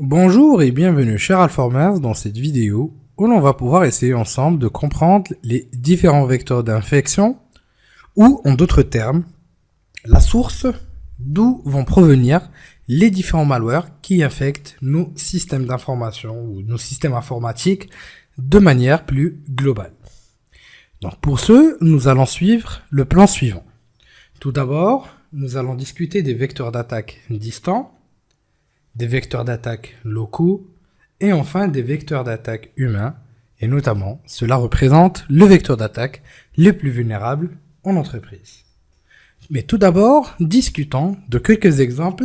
Bonjour et bienvenue chers Alformers dans cette vidéo où l'on va pouvoir essayer ensemble de comprendre les différents vecteurs d'infection ou en d'autres termes la source d'où vont provenir les différents malwares qui infectent nos systèmes d'information ou nos systèmes informatiques de manière plus globale. Donc pour ce, nous allons suivre le plan suivant. Tout d'abord, nous allons discuter des vecteurs d'attaque distants, des vecteurs d'attaque locaux, et enfin des vecteurs d'attaque humains, et notamment, cela représente le vecteur d'attaque le plus vulnérable en entreprise. Mais tout d'abord, discutons de quelques exemples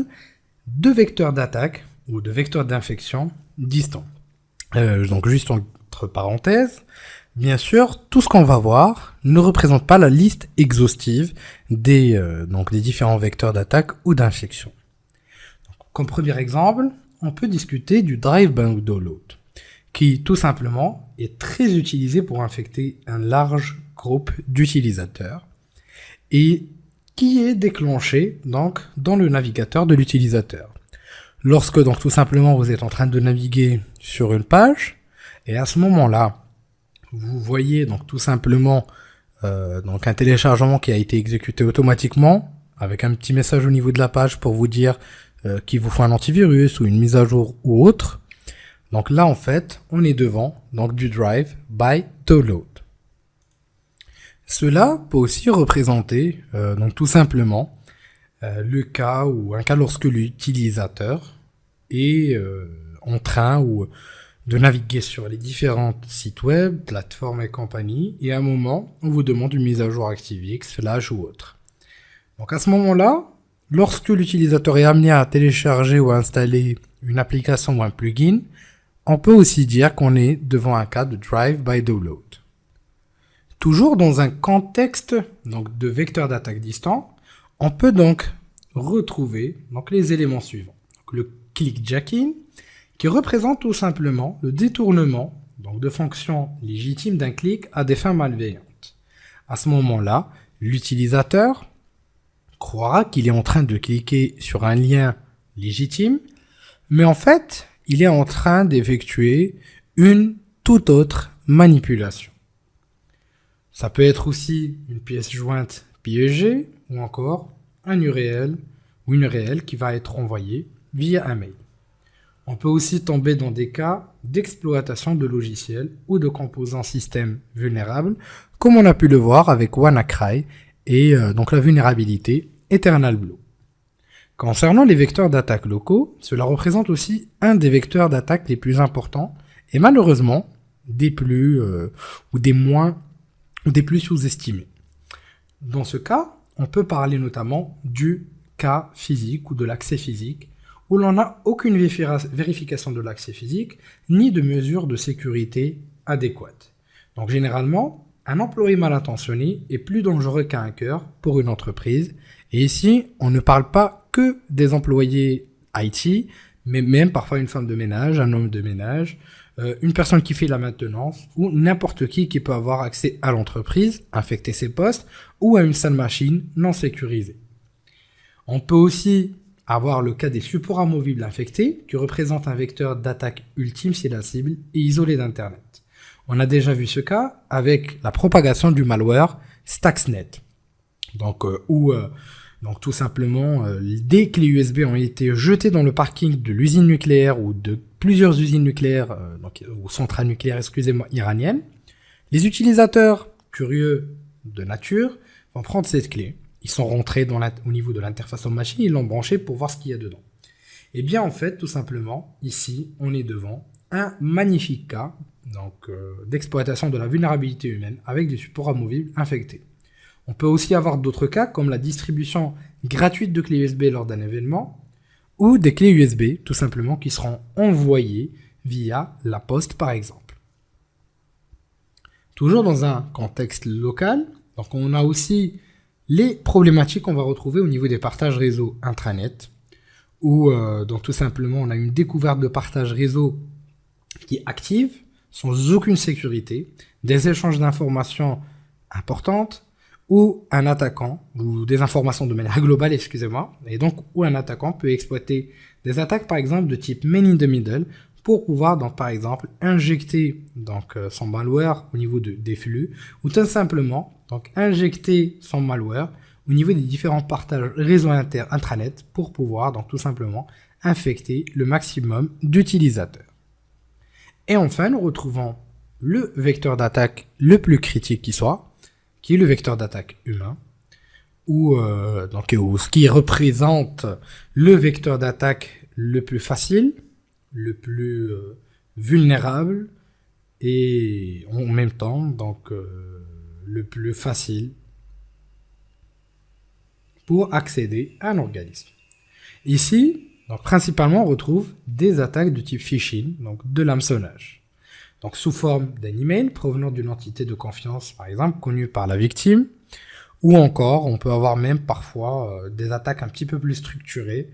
de vecteurs d'attaque ou de vecteurs d'infection distants. Donc juste entre parenthèses, bien sûr, tout ce qu'on va voir ne représente pas la liste exhaustive des différents vecteurs d'attaque ou d'infection. Comme premier exemple, on peut discuter du drive-by download, qui tout simplement est très utilisé pour infecter un large groupe d'utilisateurs et qui est déclenché donc dans le navigateur de l'utilisateur. Lorsque donc tout simplement vous êtes en train de naviguer sur une page et à ce moment-là, vous voyez donc tout simplement un téléchargement qui a été exécuté automatiquement avec un petit message au niveau de la page pour vous dire qu'il vous faut un antivirus ou une mise à jour ou autre. Donc là en fait on est devant donc du drive by download. Cela peut aussi représenter donc tout simplement le cas lorsque l'utilisateur est en train de naviguer sur les différents sites web, plateformes et compagnie, et à un moment on vous demande une mise à jour ActiveX, Flash ou autre. Donc à ce moment-là, lorsque l'utilisateur est amené à télécharger ou à installer une application ou un plugin, on peut aussi dire qu'on est devant un cas de drive by download. Toujours dans un contexte de vecteur d'attaque distant, on peut donc retrouver les éléments suivants. Le clickjacking, qui représente tout simplement le détournement de fonctions légitimes d'un clic à des fins malveillantes. À ce moment-là, l'utilisateur croira qu'il est en train de cliquer sur un lien légitime, mais en fait, il est en train d'effectuer une toute autre manipulation. Ça peut être aussi une pièce jointe piégée ou encore un URL ou une URL qui va être envoyée via un mail. On peut aussi tomber dans des cas d'exploitation de logiciels ou de composants système vulnérables, comme on a pu le voir avec WannaCry et la vulnérabilité Eternal Blue. Concernant les vecteurs d'attaque locaux, cela représente aussi un des vecteurs d'attaque les plus importants et malheureusement des plus sous-estimés. Dans ce cas, on peut parler notamment du cas physique ou de l'accès physique où l'on n'a aucune vérification de l'accès physique ni de mesures de sécurité adéquates. Donc généralement, un employé mal intentionné est plus dangereux qu'un hacker pour une entreprise. Et ici, on ne parle pas que des employés IT, mais même parfois une femme de ménage, un homme de ménage, une personne qui fait la maintenance ou n'importe qui peut avoir accès à l'entreprise, infecter ses postes ou à une salle machine non sécurisée. On peut aussi avoir le cas des supports amovibles infectés qui représentent un vecteur d'attaque ultime si la cible est isolée d'Internet. On a déjà vu ce cas avec la propagation du malware Stuxnet. Donc tout simplement, des clés USB ont été jetées dans le parking de l'usine nucléaire ou de plusieurs usines nucléaires, ou centrales nucléaires, iraniennes. Les utilisateurs curieux de nature vont prendre cette clé. Ils sont rentrés au niveau de l'interface machine, ils l'ont branchée pour voir ce qu'il y a dedans. Et bien en fait, tout simplement, ici, on est devant un magnifique cas d'exploitation de la vulnérabilité humaine avec des supports amovibles infectés. On peut aussi avoir d'autres cas comme la distribution gratuite de clés USB lors d'un événement ou des clés USB tout simplement qui seront envoyées via la poste par exemple. Toujours dans un contexte local, donc on a aussi les problématiques qu'on va retrouver au niveau des partages réseau intranet où tout simplement on a une découverte de partage réseau qui est active sans aucune sécurité, des échanges d'informations importantes où un attaquant, ou des informations de manière globale, excusez-moi, et donc où un attaquant peut exploiter des attaques par exemple de type man in the middle pour pouvoir donc par exemple injecter donc son malware au niveau des flux, ou tout simplement donc injecter son malware au niveau des différents partages réseau intranet pour pouvoir donc tout simplement infecter le maximum d'utilisateurs. Et enfin, nous retrouvons le vecteur d'attaque le plus critique qui soit, qui est le vecteur d'attaque humain, ou ce qui représente le vecteur d'attaque le plus facile, le plus vulnérable, et en même temps donc le plus facile pour accéder à un organisme. Ici, donc, principalement, on retrouve des attaques de type phishing, donc de l'hameçonnage. Donc, sous forme d'un email provenant d'une entité de confiance, par exemple, connue par la victime, ou encore, on peut avoir même parfois des attaques un petit peu plus structurées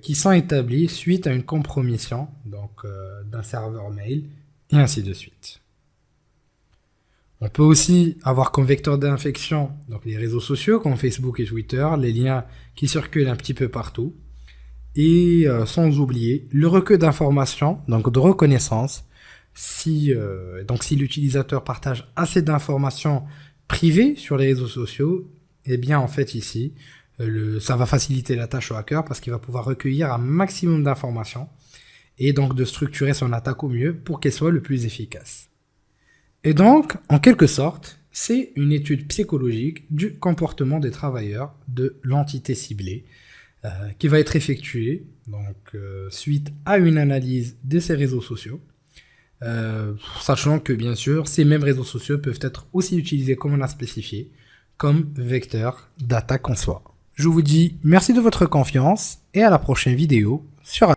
qui sont établies suite à une compromission donc d'un serveur mail, et ainsi de suite. On peut aussi avoir comme vecteur d'infection donc les réseaux sociaux comme Facebook et Twitter, les liens qui circulent un petit peu partout, et sans oublier le recueil d'informations, donc de reconnaissance. Si l'utilisateur partage assez d'informations privées sur les réseaux sociaux, eh bien en fait ici, ça va faciliter la tâche au hacker parce qu'il va pouvoir recueillir un maximum d'informations et donc de structurer son attaque au mieux pour qu'elle soit le plus efficace. Et donc, en quelque sorte, c'est une étude psychologique du comportement des travailleurs de l'entité ciblée qui va être effectuée donc, suite à une analyse de ces réseaux sociaux, sachant que bien sûr, ces mêmes réseaux sociaux peuvent être aussi utilisés comme on a spécifié, comme vecteur d'attaque en soi. Je vous dis merci de votre confiance et à la prochaine vidéo sur